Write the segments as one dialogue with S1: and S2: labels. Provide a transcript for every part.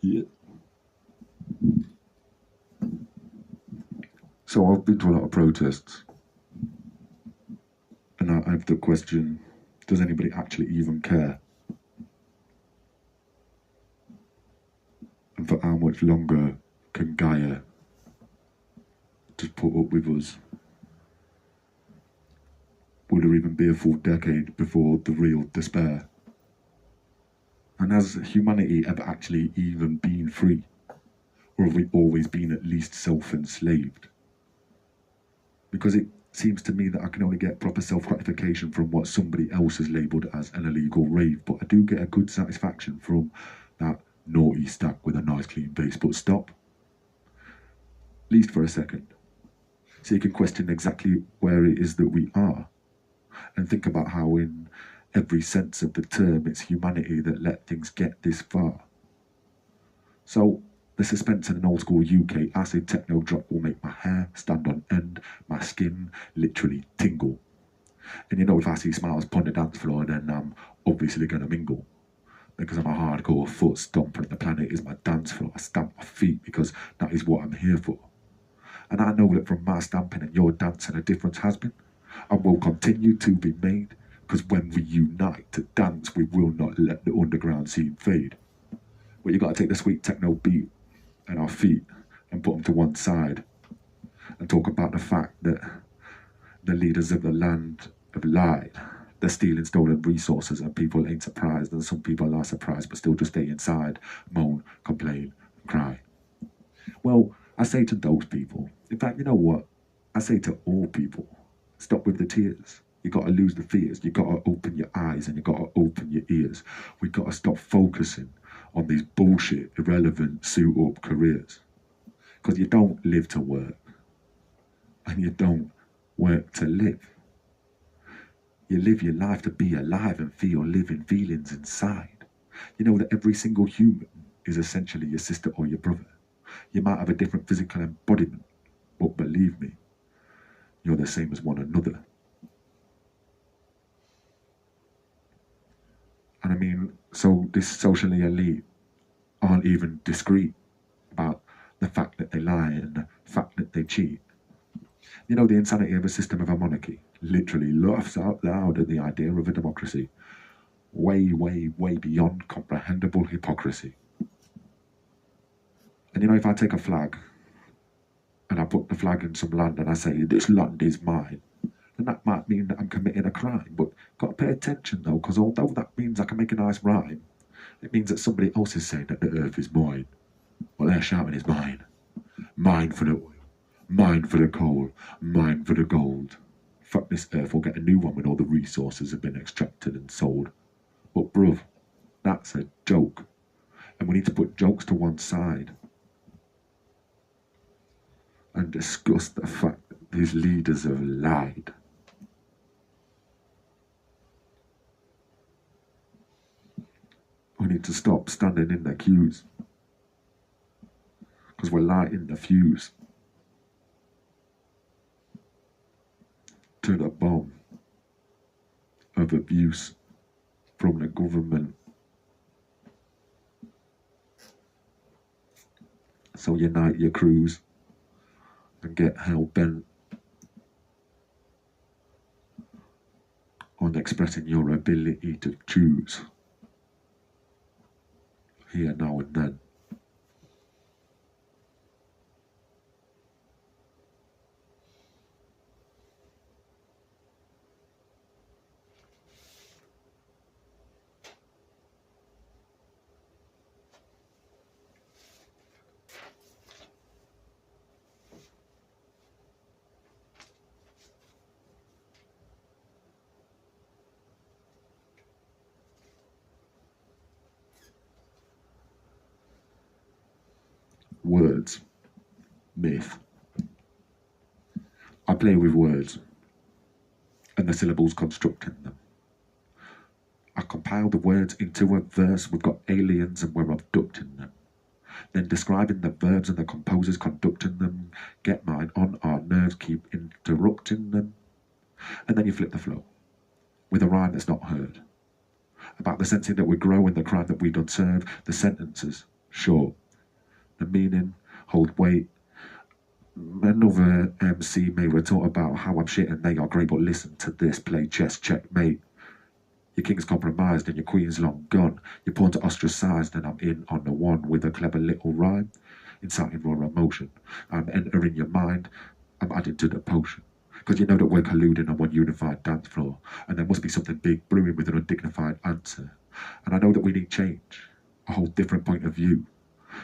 S1: Yeah. So I've been to a lot of protests, and I have the question, does anybody actually even care? And for how much longer can Gaia just put up with us? Will there even be a full decade before the real despair? And has humanity ever actually even been free? Or have we always been at least self-enslaved? Because it seems to me that I can only get proper self-gratification from what somebody else has labelled as an illegal rave, but I do get a good satisfaction from that naughty stack with a nice clean bass. But stop, at least for a second, so you can question exactly where it is that we are, and think about how in every sense of the term it's humanity that let things get this far. So the suspense in an old school UK acid techno drop will make my hair stand on end, my skin literally tingle. And you know, if I see smiles upon the dance floor, then I'm obviously gonna mingle. Because I'm a hardcore foot stomper and the planet is my dance floor. I stamp my feet because that is what I'm here for. And I know that from my stamping and your dancing a difference has been and will continue to be made, because when we unite to dance we will not let the underground scene fade. But you gotta take the sweet techno beat and our feet and put them to one side and talk about the fact that the leaders of the land have lied. They're stealing stolen resources and people ain't surprised, and some people are surprised but still just stay inside, moan, complain, and cry. Well, I say to those people, in fact, you know what? I say to all people, stop with the tears. You gotta lose the fears. You gotta open your eyes and you gotta open your ears. We gotta stop focusing on these bullshit, irrelevant, suit-up careers. Because you don't live to work, and you don't work to live. You live your life to be alive and feel living feelings inside. You know that every single human is essentially your sister or your brother. You might have a different physical embodiment, but believe me, you're the same as one another. And I mean, so this socially elite aren't even discreet about the fact that they lie and the fact that they cheat. You know, the insanity of a system of a monarchy literally laughs out loud at the idea of a democracy. Way, way, way beyond comprehensible hypocrisy. And you know, if I take a flag and I put the flag in some land and I say, this land is mine, then that might mean that I'm committing a crime. But got to pay attention though, because although that means I can make a nice rhyme, it means that somebody else is saying that the earth is mine. What they're shouting is mine. Mine for the oil, mine for the coal, mine for the gold. Fuck this earth, we'll get a new one when all the resources have been extracted and sold. But bruv, that's a joke. And we need to put jokes to one side and discuss the fact that these leaders have lied. We need to stop standing in the queues, because we're lighting the fuse to the bomb of abuse from the government. So unite your crews and get hell-bent on expressing your ability to choose here, now and then. Words. Myth. I play with words and the syllables constructing them. I compile the words into a verse. We've got aliens and we're abducting them. Then describing the verbs and the composers conducting them. Get mine on our nerves, keep interrupting them. And then you flip the flow with a rhyme that's not heard. About the sensing that we grow and the crime that we don't serve. The sentences short. The meaning hold weight. Another MC may retort about how I'm shit and they are great, but listen to this, play chess, checkmate. Your king's compromised and your queen's long gone. Your pawns are ostracized and I'm in on the one with a clever little rhyme, inciting raw emotion. I'm entering your mind, I'm adding to the potion. Cause you know that we're colluding on one unified dance floor, and there must be something big brewing with an undignified answer. And I know that we need change, a whole different point of view,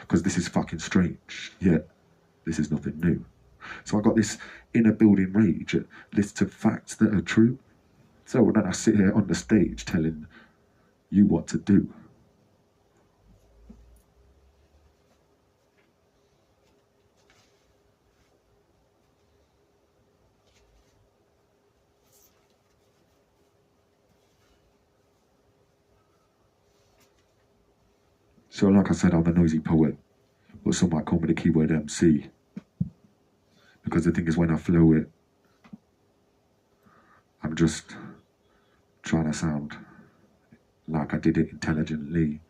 S1: cause this is fucking strange, yet this is nothing new. So I got this inner building rage at lists of facts that are true. So then I sit here on the stage telling you what to do. So like I said, I'm a noisy poet, but some might call me the keyword MC. Because the thing is, when I flow it, I'm just trying to sound like I did it intelligently.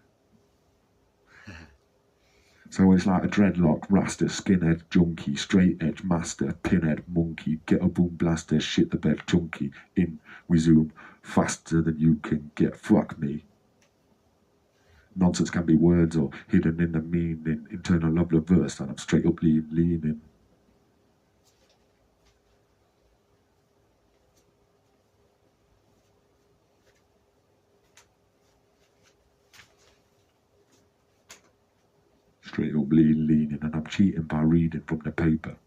S1: So it's like a dreadlock, rasta, skinhead, junkie, straight edge, master, pinhead, monkey, get a boom blaster, shit the bed, chunky, in, we zoom, faster than you can get, fuck me. Nonsense can be words or hidden in the meaning, internal love verse, and I'm straight up leaning. Straight up leaning, and I'm cheating by reading from the paper.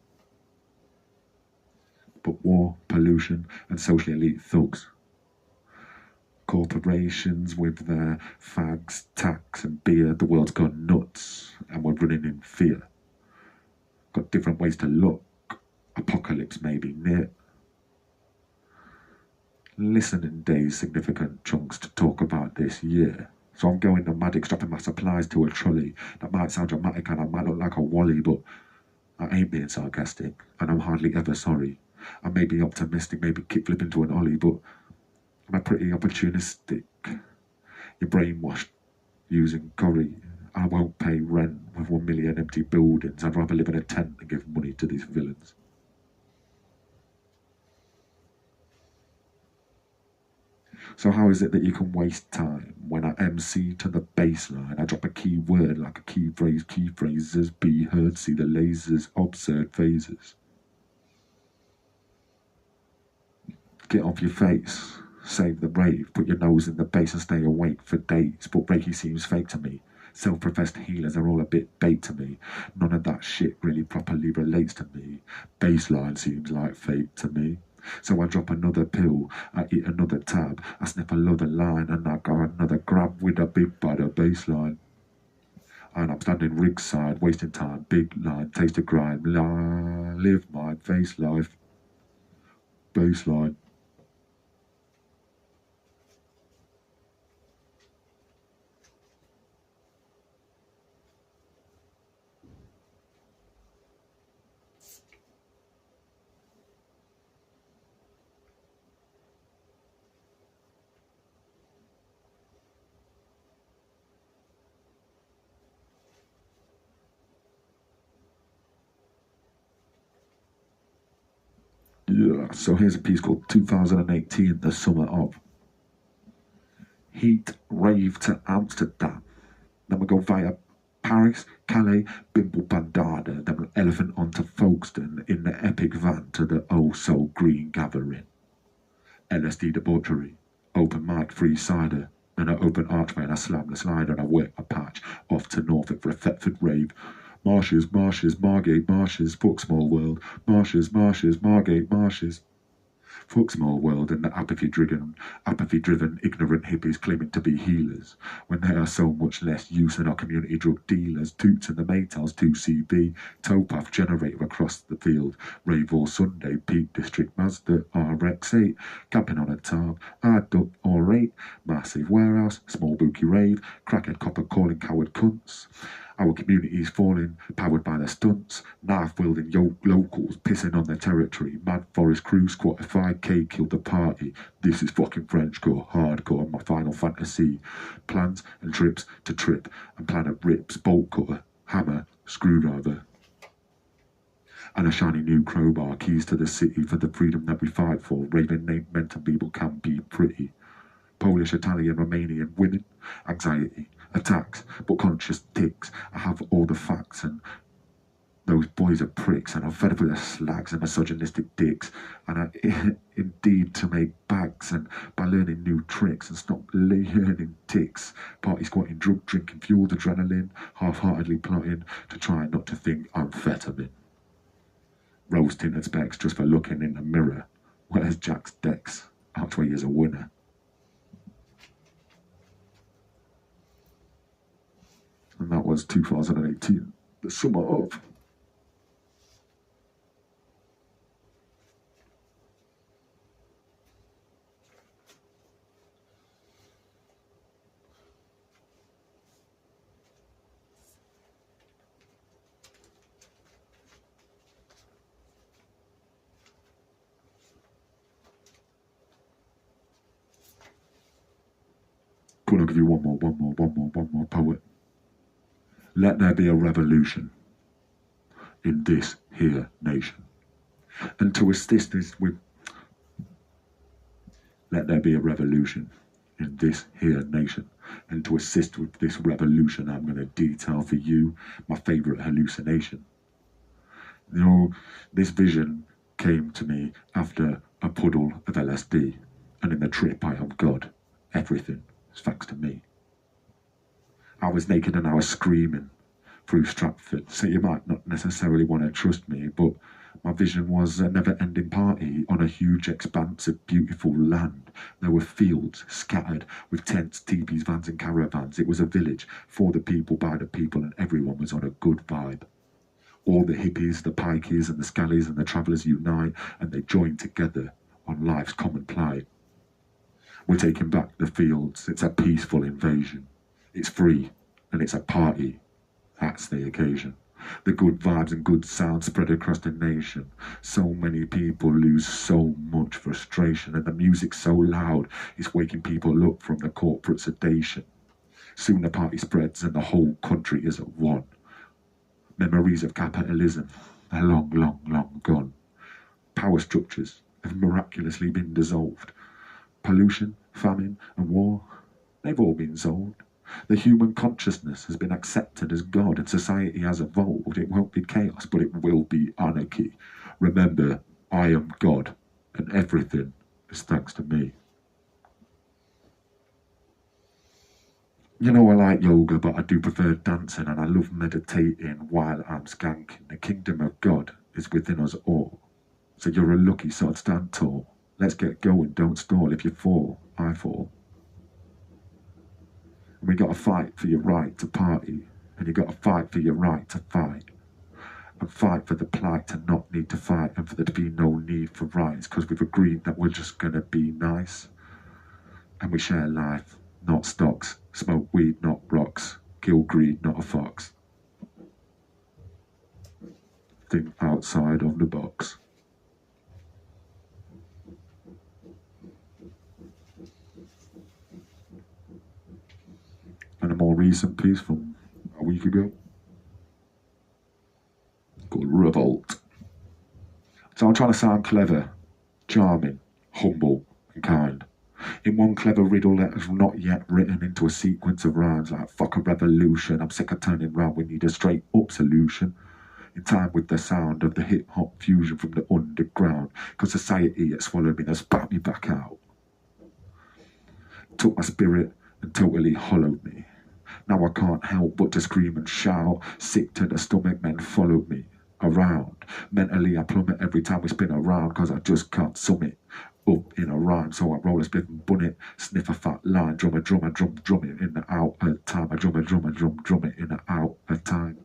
S1: But war, pollution, and social elite thugs. Corporations with their fags, tax, and beer, the world's gone nuts, and we're running in fear. Got different ways to look, apocalypse may be near. Listening days, significant chunks to talk about this year. So I'm going nomadic, strapping my supplies to a trolley. That might sound dramatic and I might look like a wally, but I ain't being sarcastic, and I'm hardly ever sorry. I may be optimistic, maybe kickflip into an ollie, but I'm pretty opportunistic. You're brainwashed using curry. I won't pay rent with 1 million empty buildings. I'd rather live in a tent than give money to these villains. So how is it that you can waste time when I MC to the baseline? I drop a key word like a key phrases, be heard, see the lasers, absurd phases. Get off your face, save the rave, put your nose in the bass and stay awake for days. But Reiki seems fake to me. Self-professed healers are all a bit bait to me. None of that shit really properly relates to me. Baseline seems like fate to me. So I drop another pill, I eat another tab, I sniff another line, and I got another grab with a big bite of baseline. And I'm standing rig side, wasting time, big line, taste of grime, live my face life, baseline. Yeah, so here's a piece called 2018, The Summer Of. Heat rave to Amsterdam. Then we go via Paris, Calais, Bimble Bandada, then an elephant onto Folkestone in the epic van to the oh-so-green gathering. LSD debauchery, open mic, free cider, and an open archway and I slam the slider and I whip a patch off to Norfolk for a Thetford rave. Marshes, marshes, Margate marshes, fuck small world. Marshes, marshes, Margate marshes. Fuck small world and the apathy-driven, ignorant hippies claiming to be healers, when they are so much less use than our community drug dealers. Toots and the Maytals 2CB, towpath generator across the field. Rave all Sunday, Peak District Mazda RX-8, camping on a tarp, duck or 8, massive warehouse, small bookie rave, crackhead copper calling coward cunts. Our community's falling, powered by the stunts, knife-wielding locals pissing on their territory, mad forest crew squat, 5K killed the party. This is fucking Frenchcore, hardcore, my Final Fantasy. Plans and trips to trip, and planet rips, bolt cutter, hammer, screwdriver. And a shiny new crowbar, keys to the city for the freedom that we fight for. Raven named mental people can be pretty. Polish, Italian, Romanian women, anxiety, attacks, but conscious ticks. I have all the facts, and those boys are pricks, and I'm fed up with their slags and misogynistic dicks. And I indeed to make bags, and by learning new tricks and stop learning ticks. Party squatting, drug drinking, fueled adrenaline, half-heartedly plotting to try not to think amphetamine. Rose tinted specs just for looking in the mirror. Where's Jack's decks? Archway is a winner. And that was 2018, the summer of. Could I give you one more poet? Let there be a revolution in this here nation. And to assist this with, let there be a revolution in this here nation. And to assist with this revolution, I'm going to detail for you my favourite hallucination. You know, this vision came to me after a puddle of LSD, and in the trip I am God. Everything is thanks to me. I was naked and I was screaming through Stratford, so you might not necessarily want to trust me, but my vision was a never-ending party on a huge expanse of beautiful land. There were fields scattered with tents, teepees, vans and caravans. It was a village for the people, by the people, and everyone was on a good vibe. All the hippies, the pikeys and the scallies and the travellers unite, and they join together on life's common plight. We're taking back the fields. It's a peaceful invasion. It's free, and it's a party. That's the occasion. The good vibes and good sound spread across the nation. So many people lose so much frustration, and the music's so loud, it's waking people up from the corporate sedation. Soon the party spreads and the whole country is at one. Memories of capitalism are long, long, long gone. Power structures have miraculously been dissolved. Pollution, famine and war, they've all been solved. The human consciousness has been accepted as God, and society has evolved. It won't be chaos, but it will be anarchy. Remember, I am God, and everything is thanks to me. You know, I like yoga, but I do prefer dancing, and I love meditating while I'm skanking. The kingdom of God is within us all. So you're a lucky sod, stand tall. Let's get going, don't stall. If you fall, I fall. And we got to fight for your right to party, and you got to fight for your right to fight, and fight for the plight to not need to fight, and for there to be no need for rights, because we've agreed that we're just going to be nice. And we share life, not stocks, smoke weed, not rocks, kill greed, not a fox. Think outside of the box. And a more recent piece from a week ago called Revolt. So I'm trying to sound clever, charming, humble and kind. In one clever riddle that is not yet written into a sequence of rhymes like fuck a revolution, I'm sick of turning round, we need a straight up solution. In time with the sound of the hip hop fusion from the underground, cause society had swallowed me and spat me back out. Took my spirit and totally hollowed me. Now I can't help but to scream and shout. Sick to the stomach, men follow me around. Mentally I plummet every time we spin around, cause I just can't sum it up in a rhyme. So I roll a split and bun it, sniff a fat line, drum it in the out of time. I drum it in the out of time.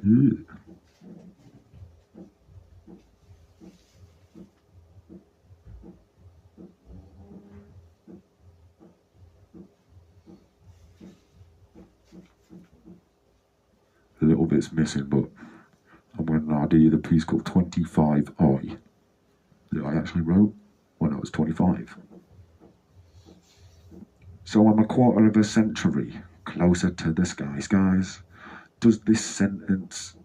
S1: Yeah. A little bit's missing, but I'm going to do the piece called 25i that I actually wrote when I was 25. So I'm a quarter of a century closer to the skies. Does this sentence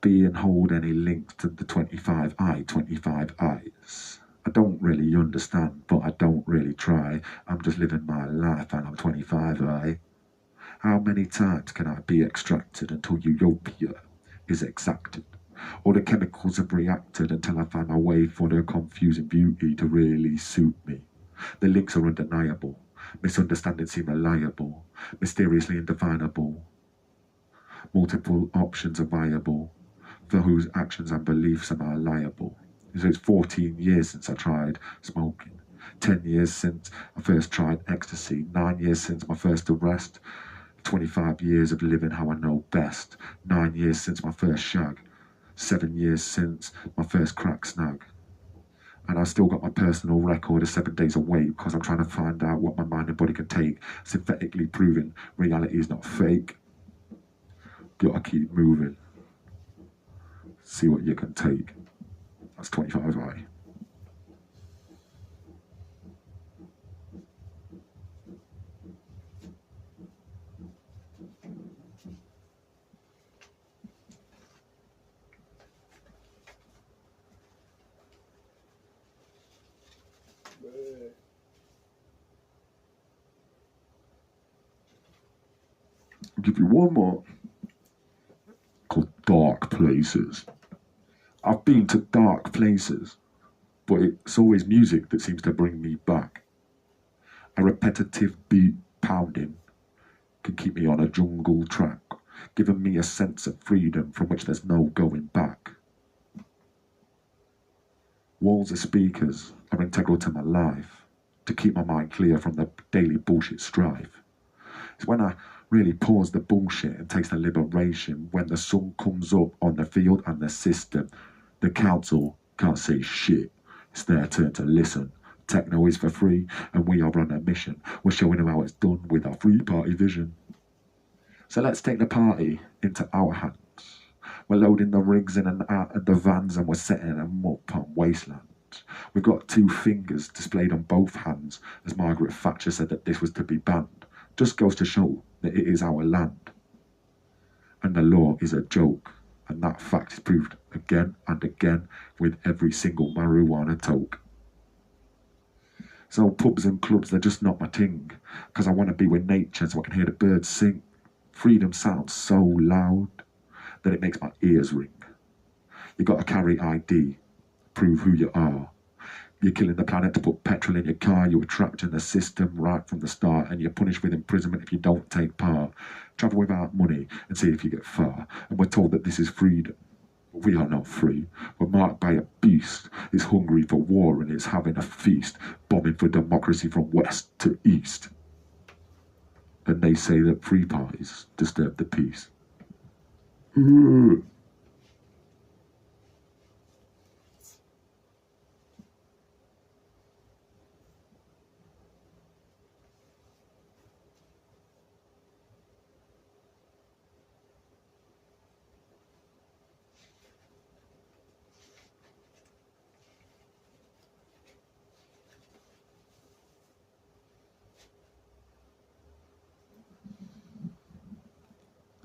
S1: be and hold any link to the 25 eyes? I don't really understand, but I don't really try. I'm just living my life and I'm 25 How many times can I be extracted until utopia is exacted? All the chemicals have reacted until I find my way for the confusing beauty to really suit me. The links are undeniable. Misunderstandings seem reliable, mysteriously indefinable. Multiple options are viable, for whose actions and beliefs am I liable. So it's 14 years since I tried smoking, 10 years since I first tried ecstasy, 9 years since my first arrest, 25 years of living how I know best, 9 years since my first shag, 7 years since my first crack snag. And I've still got my personal record of 7 days away because I'm trying to find out what my mind and body can take, synthetically proving reality is not fake. Gotta keep moving. See what you can take. That's 25i. I'll give you one more called Dark Places. I've been to dark places, but it's always music that seems to bring me back. A repetitive beat pounding can keep me on a jungle track, giving me a sense of freedom from which there's no going back. Walls of speakers are integral to my life, to keep my mind clear from the daily bullshit strife. It's when I really pause the bullshit and taste the liberation, when the sun comes up on the field and the system. The council can't say shit. It's their turn to listen. Techno is for free and we are on a mission. We're showing them how it's done with our free party vision. So let's take the party into our hands. We're loading the rigs in and out of the vans and we're setting them up on wasteland. We've got 2 fingers displayed on both hands, as Margaret Thatcher said that this was to be banned. Just goes to show that it is our land. And the law is a joke, and that fact is proved again and again with every single marijuana toke. So pubs and clubs, they're just not my ting, because I want to be with nature so I can hear the birds sing. Freedom sounds so loud that it makes my ears ring. You got to carry ID, prove who you are. You're killing the planet to put petrol in your car. You were trapped in the system right from the start, and you're punished with imprisonment if you don't take part. Travel without money and see if you get far. And we're told that this is freedom. But we are not free. We're marked by a beast. It's hungry for war and it's having a feast, bombing for democracy from west to east. And they say that free parties disturb the peace.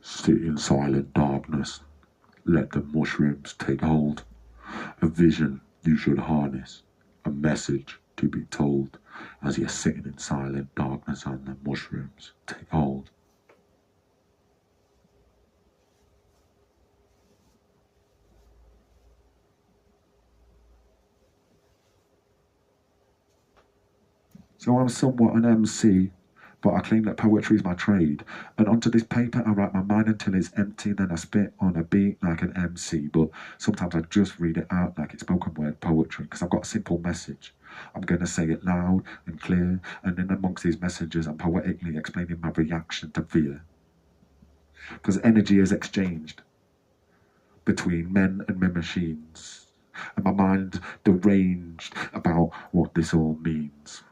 S1: Sit in silent darkness, let the mushrooms take hold. A vision you should harness, a message to be told, as you're sitting in silent darkness and the mushrooms take hold. So I'm somewhat an MC, but I claim that poetry is my trade. And onto this paper I write my mind until it's empty, then I spit on a beat like an MC. But sometimes I just read it out like it's spoken word poetry, because I've got a simple message. I'm going to say it loud and clear, and in amongst these messages I'm poetically explaining my reaction to fear. Because energy is exchanged between men and machines, and my mind deranged about what this all means.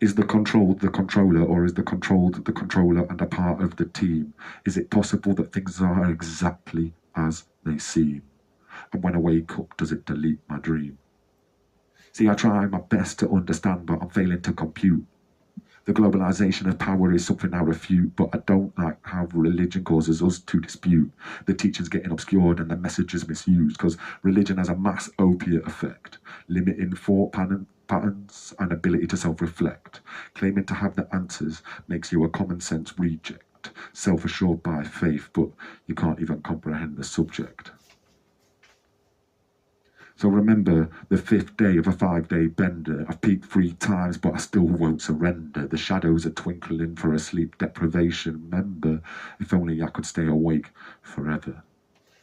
S1: Is the controlled the controller, or is the controlled the controller and a part of the team? Is it possible that things are exactly as they seem? And when I wake up, does it delete my dream? See, I try my best to understand, but I'm failing to compute. The globalization of power is something I refute, but I don't like how religion causes us to dispute. The teaching's getting obscured and the message is misused, because religion has a mass opiate effect, limiting thought patterns and ability to self-reflect. Claiming to have the answers makes you a common sense reject, self-assured by faith, but you can't even comprehend the subject. So remember the 5th day of a 5-day bender. I've peaked 3 times, but I still won't surrender. The shadows are twinkling for a sleep deprivation. Remember, if only I could stay awake forever.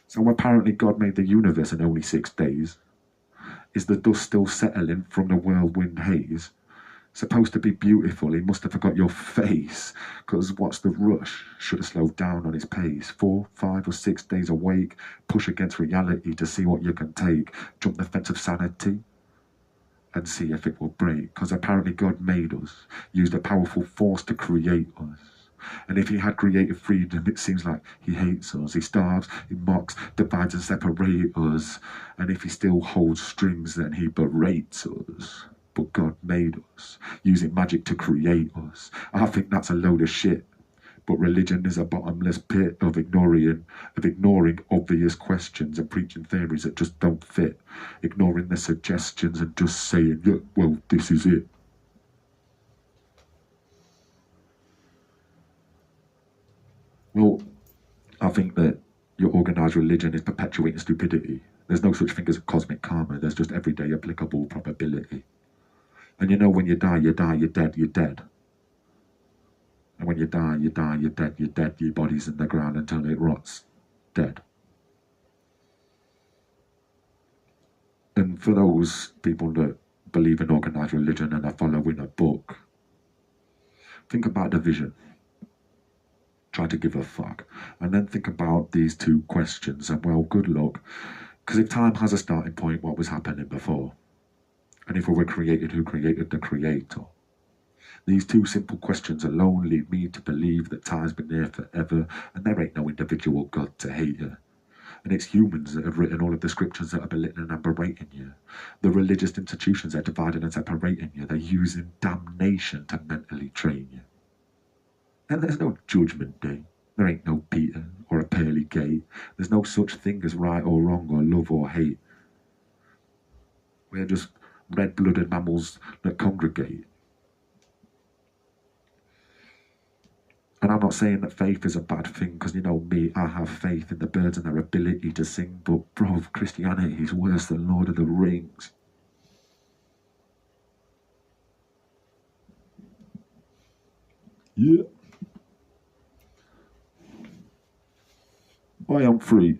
S1: So apparently God made the universe in only 6 days. Is the dust still settling from the whirlwind haze? Supposed to be beautiful, he must have forgot your face. Cause what's the rush? Should have slowed down on his pace. 4, 5 or 6 days awake. Push against reality to see what you can take. Jump the fence of sanity and see if it will break. Cause apparently God made us, used a powerful force to create us. And if he had creative freedom, it seems like he hates us. He starves, he mocks, divides and separates us. And if he still holds strings, then he berates us. But God made us, using magic to create us. I think that's a load of shit. But religion is a bottomless pit of ignoring obvious questions and preaching theories that just don't fit. Ignoring the suggestions and just saying, yeah, well, this is it. Well, I think that your organised religion is perpetuating stupidity. There's no such thing as cosmic karma. There's just everyday applicable probability. And you know, when you die, you're dead, you're dead. And when you die, you're dead, you're dead. Your body's in the ground until it rots, dead. And for those people that believe in organised religion and are following a book, think about the vision. Try to give a fuck. And then think about these 2 questions, and well, good luck. Because if time has a starting point, what was happening before? And if we were created, who created the creator? These 2 simple questions alone lead me to believe that time's been there forever, and there ain't no individual God to hate you. And it's humans that have written all of the scriptures that are belittling and berating you. The religious institutions are dividing and separating you. They're using damnation to mentally train you. And there's no judgment day. There ain't no Peter or a pearly gate. There's no such thing as right or wrong or love or hate. We're just red-blooded mammals that congregate. And I'm not saying that faith is a bad thing, because you know me, I have faith in the birds and their ability to sing, but bro, Christianity is worse than Lord of the Rings. Yeah. I am free.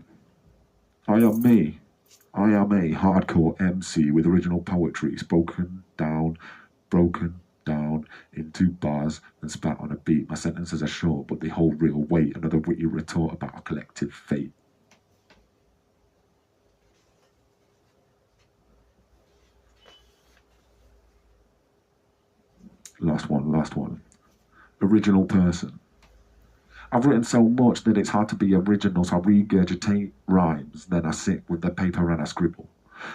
S1: I am me. I am a hardcore MC with original poetry spoken down, broken down into bars and spat on a beat. My sentences are short, but they hold real weight. Another witty retort about our collective fate. Last one. Original person. I've written so much that it's hard to be original, so I regurgitate rhymes, then I sit with the paper and I scribble.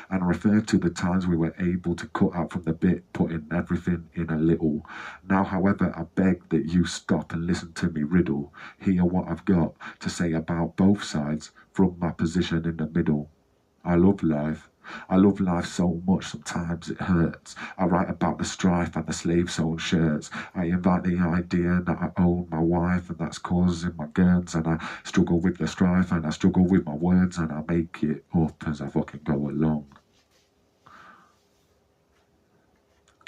S1: And refer to the times we were able to cut out from the bit, putting everything in a little. Now, however, I beg that you stop and listen to me riddle. Hear what I've got to say about both sides from my position in the middle. I love life. I love life so much, sometimes it hurts. I write about the strife and the slave-sewn shirts. I invite the idea that I own my wife, and that's causing my gurns. And I struggle with the strife, and I struggle with my words, and I make it up as I fucking go along.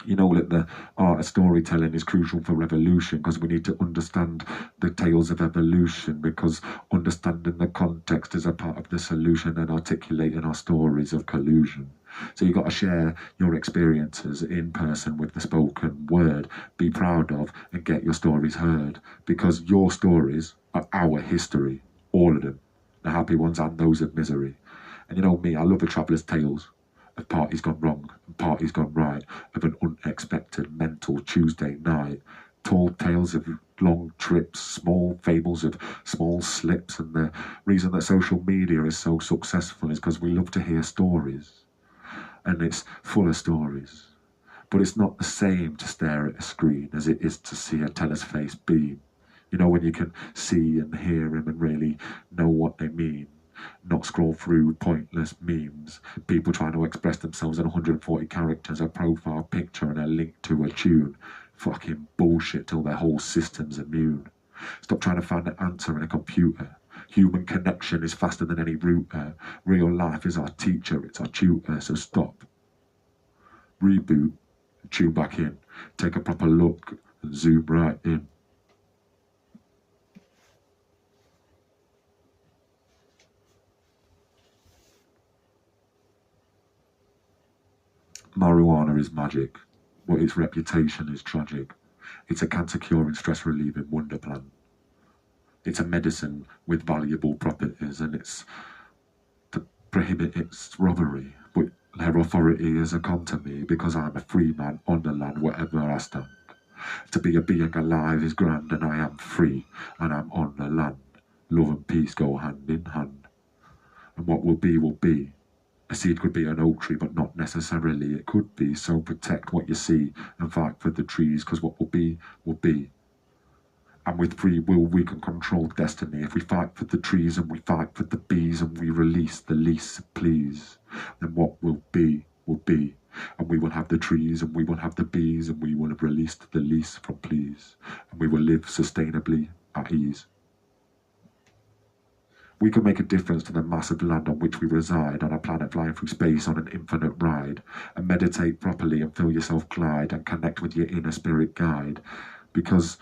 S1: You know that the art of storytelling is crucial for revolution, because we need to understand the tales of evolution, because understanding the context is a part of the solution, and articulating our stories of collusion. So you've got to share your experiences in person with the spoken word, be proud of and get your stories heard, because your stories are our history, all of them, the happy ones and those of misery. And you know me, I love a traveller's tales. of parties gone wrong and parties gone right, of an unexpected mental Tuesday night. Tall tales of long trips, small fables of small slips, and the reason that social media is so successful is because we love to hear stories, and it's full of stories. But it's not the same to stare at a screen as it is to see a teller's face beam. You know, when you can see and hear him and really know what they mean. Not scroll through pointless memes, people trying to express themselves in 140 characters, a profile picture and a link to a tune. Fucking bullshit till their whole system's immune. Stop trying to find an answer in a computer. Human connection is faster than any router. Real life is our teacher, it's our tutor, so stop. Reboot, tune back in, take a proper look and zoom right in. Marijuana is magic, but its reputation is tragic. It's a cancer-curing, stress-relieving wonder plant. It's a medicine with valuable properties, and it's to prohibit its robbery. But their authority is a con to me, because I'm a free man on the land wherever I stand. To be a being alive is grand, and I am free, and I'm on the land. Love and peace go hand in hand. And what will be will be. A seed could be an oak tree, but not necessarily. It could be, so protect what you see and fight for the trees, because what will be, will be. And with free will, we can control destiny. If we fight for the trees and we fight for the bees and we release the lease, please, then what will be, will be. And we will have the trees and we will have the bees and we will have released the lease from please. And we will live sustainably at ease. We can make a difference to the massive land on which we reside, on a planet flying through space on an infinite ride, and meditate properly and feel yourself glide and connect with your inner spirit guide, because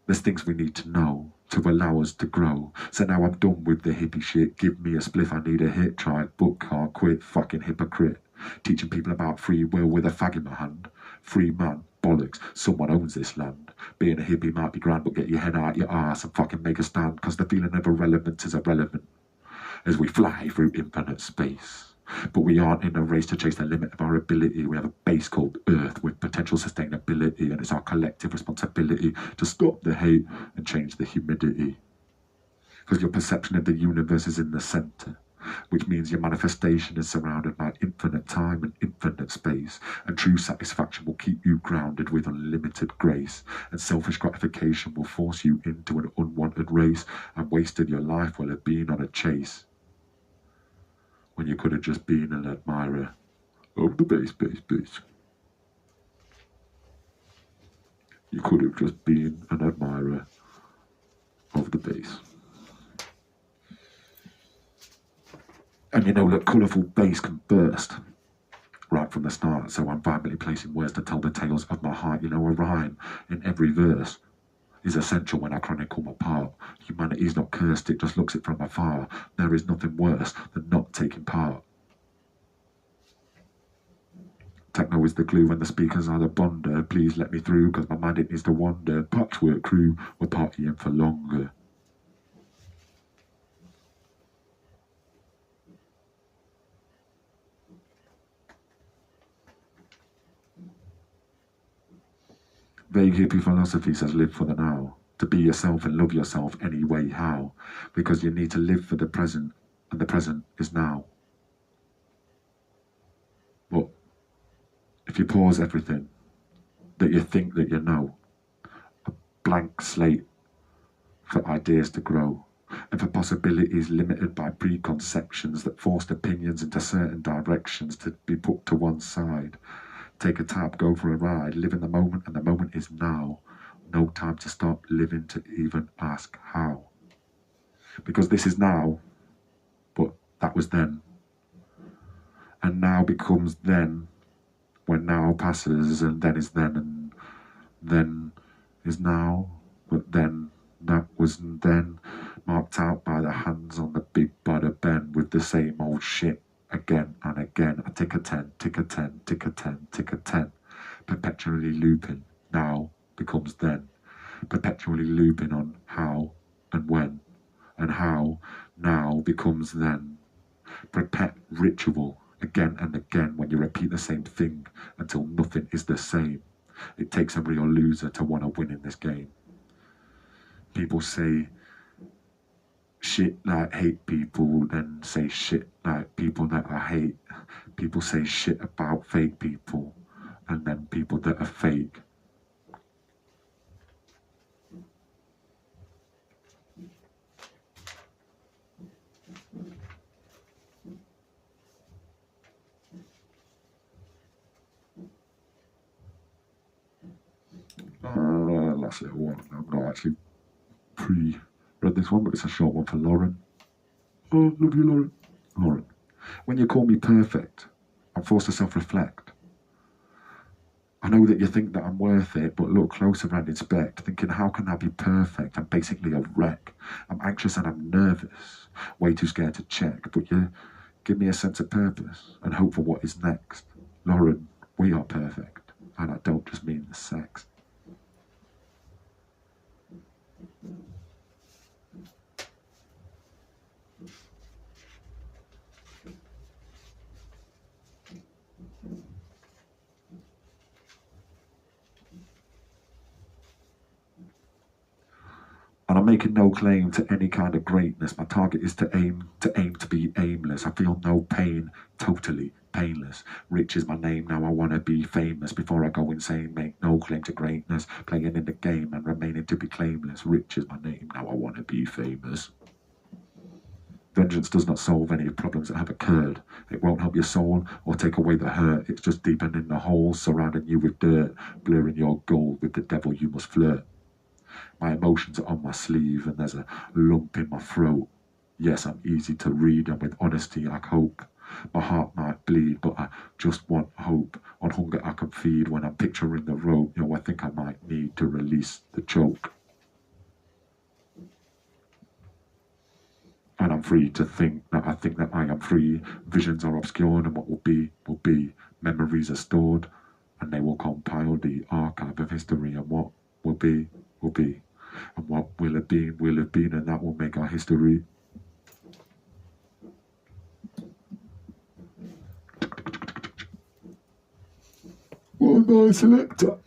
S1: there's things we need to know to allow us to grow. So now I'm done with the hippie shit. Give me a spliff, I need a hit. Try it, but can't quit. Fucking hypocrite. Teaching people about free will with a fag in my hand. Free man, bollocks. Someone owns this land. Being a hippie might be grand, but get your head out your arse and fucking make a stand, cause the feeling of irrelevance is irrelevant as we fly through infinite space. But we aren't in a race to chase the limit of our ability. We have a base called Earth with potential sustainability, and it's our collective responsibility to stop the hate and change the humidity. Because your perception of the universe is in the center, which means your manifestation is surrounded by infinite time and infinite space, and true satisfaction will keep you grounded with unlimited grace, and selfish gratification will force you into an unwanted race, and wasted your life will have been on a chase, when you could have just been an admirer of the bass. You could have just been an admirer of the bass. And you know, look, colourful bass can burst right from the start, so I'm vibrantly placing words to tell the tales of my heart. You know, a rhyme in every verse is essential when I chronicle my part. Humanity's not cursed, it just looks it from afar. There is nothing worse than not taking part. Techno is the glue when the speakers are the bonder. Please let me through, cause my mind it needs to wander. Patchwerk crew, we're partying for longer. Vague hippie philosophy says live for the now. To be yourself and love yourself anyway how. Because you need to live for the present, and the present is now. But if you pause everything that you think that you know, a blank slate for ideas to grow, and for possibilities limited by preconceptions that forced opinions into certain directions to be put to one side. Take a tap, go for a ride, live in the moment, and the moment is now. No time to stop living to even ask how. Because this is now, but that was then. And now becomes then, when now passes, and then is then, and then is now, but then that was then, marked out by the hands on the big butter Ben with the same old shit again and again. A tick a 10, tick a 10, tick a 10, tick a 10, perpetually looping. Now becomes then, perpetually looping on how and when, and how now becomes then. Ritual again and again when you repeat the same thing until nothing is the same. It takes a real loser to want to win in this game. People say shit like hate people, then say shit like people that I hate. People say shit about fake people, and then people that are fake. Last little one. I'm not actually pre-read this one, but it's a short one for Lauren. Oh, love you, Lauren. Lauren, when you call me perfect, I'm forced to self-reflect. I know that you think that I'm worth it, but look closer and inspect, thinking how can I be perfect? I'm basically a wreck. I'm anxious and I'm nervous, way too scared to check, but you give me a sense of purpose and hope for what is next. Lauren, we are perfect, and I don't just mean the sex. And I'm making no claim to any kind of greatness. My target is to aim to be aimless. I feel no pain, totally painless. Rich is my name, now I want to be famous. Before I go insane, make no claim to greatness. Playing in the game and remaining to be claimless. Rich is my name, now I want to be famous. Vengeance does not solve any problems that have occurred. It won't help your soul or take away the hurt. It's just deepening the hole, surrounding you with dirt, blurring your goal with the devil you must flirt. My emotions are on my sleeve and there's a lump in my throat. Yes, I'm easy to read and with honesty I cope. My heart might bleed, but I just want hope. On hunger I can feed when I'm picturing the rope. I think I might need to release the choke. And I'm free to think that I am free. Visions are obscured and what will be, will be. Memories are stored and they will compile the archive of history, and what will be, will be. And what will have been, and that will make our history. What a nice selector.